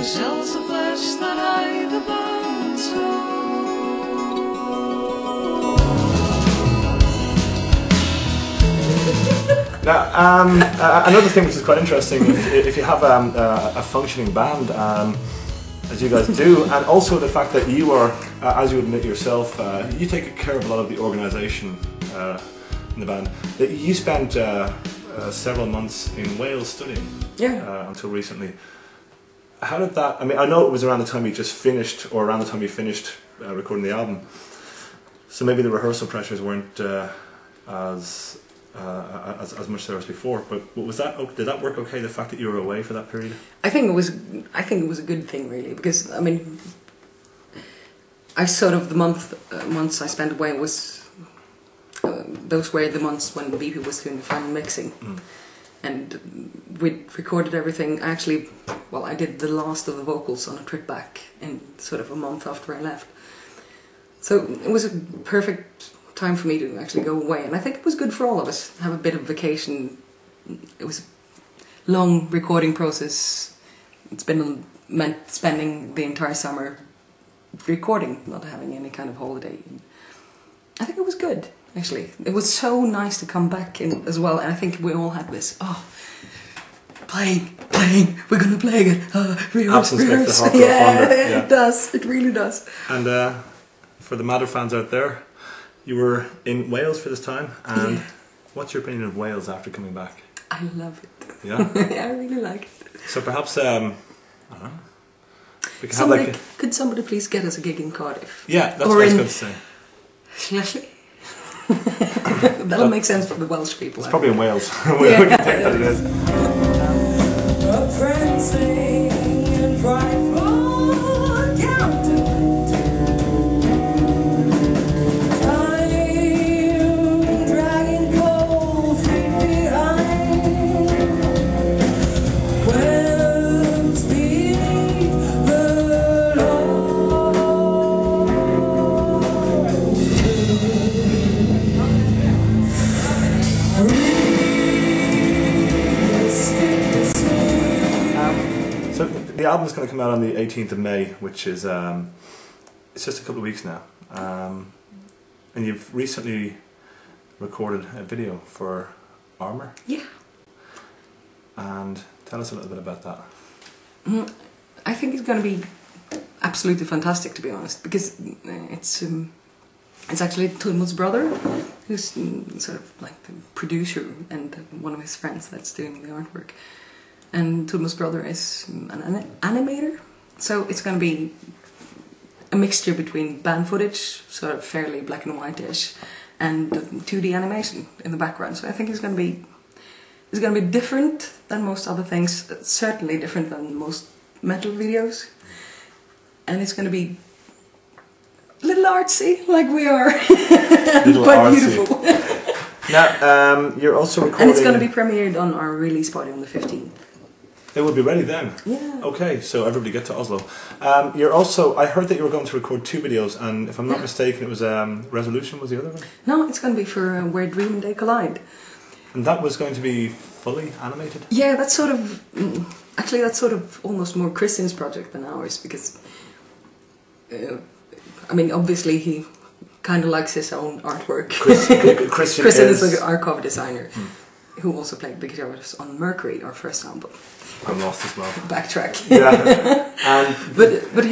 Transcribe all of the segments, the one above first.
zelfs de fles dat hij de baan zo. Now, another thing which is quite interesting, if you have a functioning band, as you guys do, and also the fact that you are, as you admit yourself, you take care of a lot of the organisation in the band. That you spent several months in Wales studying, until recently. How did that? I mean, I know it was around the time you just finished, or around the time you finished recording the album. So maybe the rehearsal pressures weren't as much there as before. But was that? Did that work okay? The fact that you were away for that period. I think it was a good thing, really, because I mean, I sort of the months I spent away was those were the months when BP was doing the final mixing. And we recorded everything. Actually, well, I did the last of the vocals on a trip back in sort of a month after I left. So it was a perfect time for me to actually go away. And I think it was good for all of us, have a bit of vacation. It was a long recording process. It's been meant spending the entire summer recording, not having any kind of holiday. I think it was good. Actually, it was so nice to come back in as well, and I think we all had this. Oh, playing, we're gonna play again. Rehearse. Yeah, it does. It really does. And for the Madder fans out there, you were in Wales for this time, and what's your opinion of Wales after coming back? I love it. Yeah, I really like it. So perhaps I don't know. We can somebody, have like could somebody please get us a gig in Cardiff? Yeah, that's what I was going to say. Leslie. That'll make sense for the Welsh people. It's probably in Wales. We can think that it is. The album is going to come out on the 18th of May, which is it's just a couple of weeks now, and you've recently recorded a video for Armour. Yeah. And tell us a little bit about that. I think it's going to be absolutely fantastic, to be honest, because it's actually Tullmo's brother, who's sort of like the producer, and one of his friends that's doing the artwork. And Tullmo's brother is an animator, so it's going to be a mixture between band footage, sort of fairly black and white-ish, and 2D animation in the background. So I think it's going to be different than most other things, certainly different than most metal videos, and it's going to be a little artsy, like we are, but artsy. Beautiful. Now, you're also recording... And it's going to be premiered on our release party on the 15th. It will be ready then? Yeah. Okay, so everybody get to Oslo. You're also... I heard that you were going to record 2 videos, and if I'm not mistaken, it was Resolution was the other one? No, it's going to be for Where Dream and Day Collide. And that was going to be fully animated? Yeah, that's sort of... Actually, that's sort of almost more Christian's project than ours, because... I mean, obviously he kind of likes his own artwork. Christian is like our cover designer, who also played the guitarist on Mercury, our first album. I'm lost as well. Backtrack. Yeah. But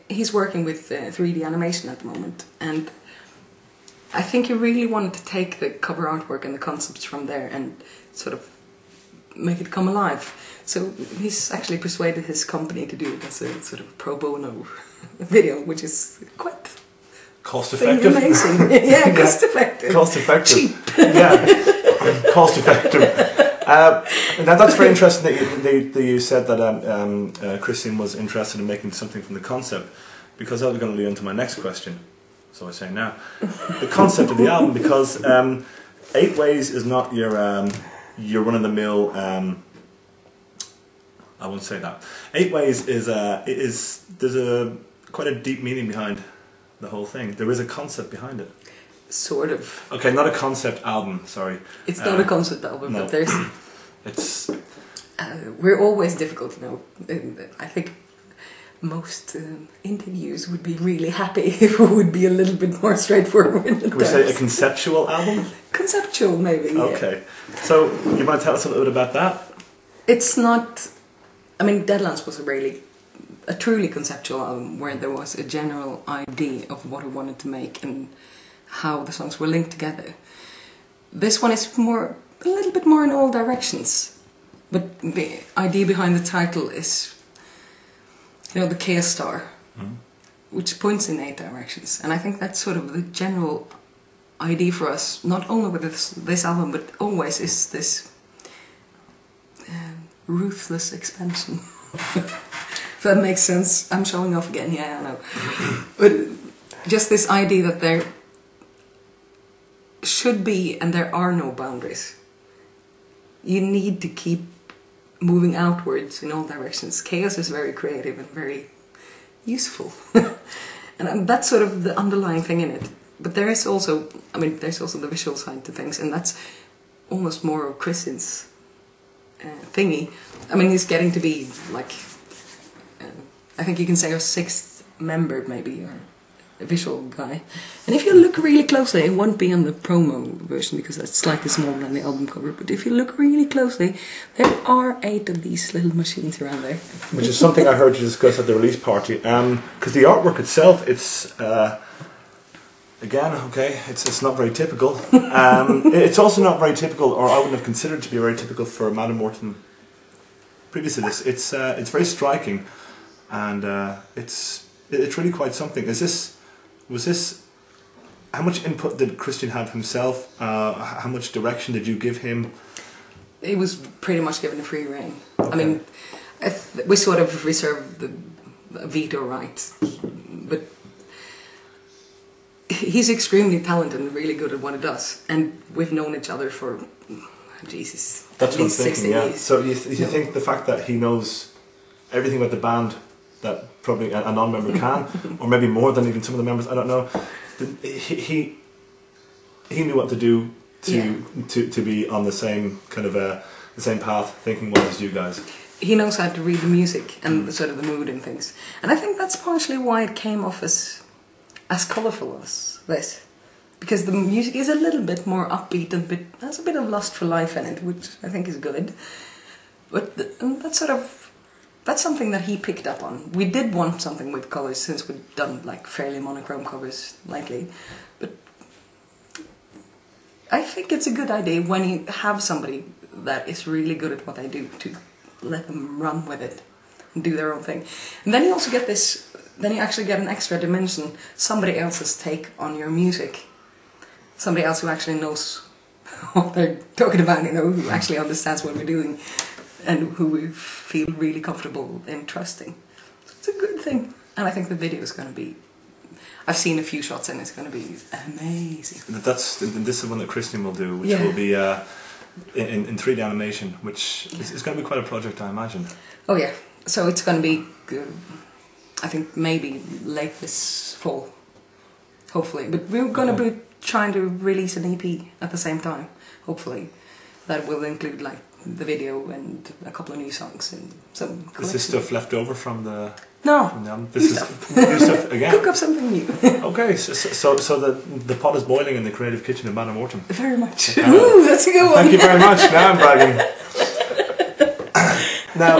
he's working with 3D animation at the moment, and I think he really wanted to take the cover artwork and the concepts from there and sort of make it come alive. So he's actually persuaded his company to do it as a sort of pro bono video, which is quite cost effective. Amazing. Yeah, cost effective. Cost effective. Cheap. Yeah, cost effective. Now that's very interesting that you said that Christian was interested in making something from the concept, because that was going to lead into my next question. So I say now, the concept of the album, because 8 Ways is not your run-of-the-mill. I won't say that. 8 Ways is there's quite a deep meaning behind the whole thing. There is a concept behind it. Sort of. Okay, not a concept album. Sorry. It's not a concept album, no. but there's. It's. We're always difficult, you know. I think most interviews would be really happy if it would be a little bit more straightforward. Can we say a conceptual album? Conceptual, maybe. Yeah. Okay. So you want to tell us a little bit about that? It's not. I mean, Deadlands was a truly conceptual album where there was a general idea of what I wanted to make and how the songs were linked together. This one is a little bit more in all directions, but the idea behind the title is, the Chaos Star, which points in 8 directions, and I think that's sort of the general idea for us, not only with this album, but always is this ruthless expansion. If that makes sense. I'm showing off again, yeah, I know. But just this idea that there should be and there are no boundaries. You need to keep moving outwards in all directions. Chaos is very creative and very useful. And that's sort of the underlying thing in it. But there's also the visual side to things, and that's almost more of Christian's thingy. I mean, he's getting to be like, I think you can say our 6th member maybe, or a visual guy. And if you look really closely, it won't be on the promo version because that's slightly smaller than the album cover, but if you look really closely, there are 8 of these little machines around there. Which is something I heard you discuss at the release party. Because the artwork itself, it's... Again, okay, it's not very typical. It's also not very typical, or I wouldn't have considered it to be very typical for Madder Mortem previous to this. It's very striking, and it's really quite something. Was this? How much input did Christian have himself? How much direction did you give him? He was pretty much given a free rein. Okay. I mean, we sort of reserved the veto rights, but he's extremely talented and really good at what he does, and we've known each other for, Jesus, that's at what I'm least thinking. 16 Yeah. years. So you think the fact that he knows everything about the band that probably a non-member can, or maybe more than even some of the members, I don't know. He knew what to do to be on the same kind of the same path, thinking well as you guys. He knows how to read the music and sort of the mood and things, and I think that's partially why it came off as colourful as this, because the music is a little bit more upbeat and has a bit of lust for life in it, which I think is good. But that's something that he picked up on. We did want something with colours since we've done like fairly monochrome covers lately, but I think it's a good idea when you have somebody that is really good at what they do to let them run with it and do their own thing. And then you also get this. Then you actually get an extra dimension, somebody else's take on your music. Somebody else who actually knows what they're talking about, who actually understands what we're doing and who we feel really comfortable in trusting. So it's a good thing. And I think the video is going to be... I've seen a few shots and it's going to be amazing. This is the one that Christian will do, which will be in 3D animation, which is going to be quite a project, I imagine. Oh yeah, so it's going to be... I think maybe late this fall, hopefully. But we're going to be trying to release an EP at the same time, hopefully. That will include like the video and a couple of new songs and some collection. Is this stuff left over from the... No, from the album? new This is stuff. new stuff again? Cook up something new. Okay, so the pot is boiling in the creative kitchen of Madder Mortem. Very much. Okay. Ooh, that's a good one. Thank you very much. Now I'm bragging. Now,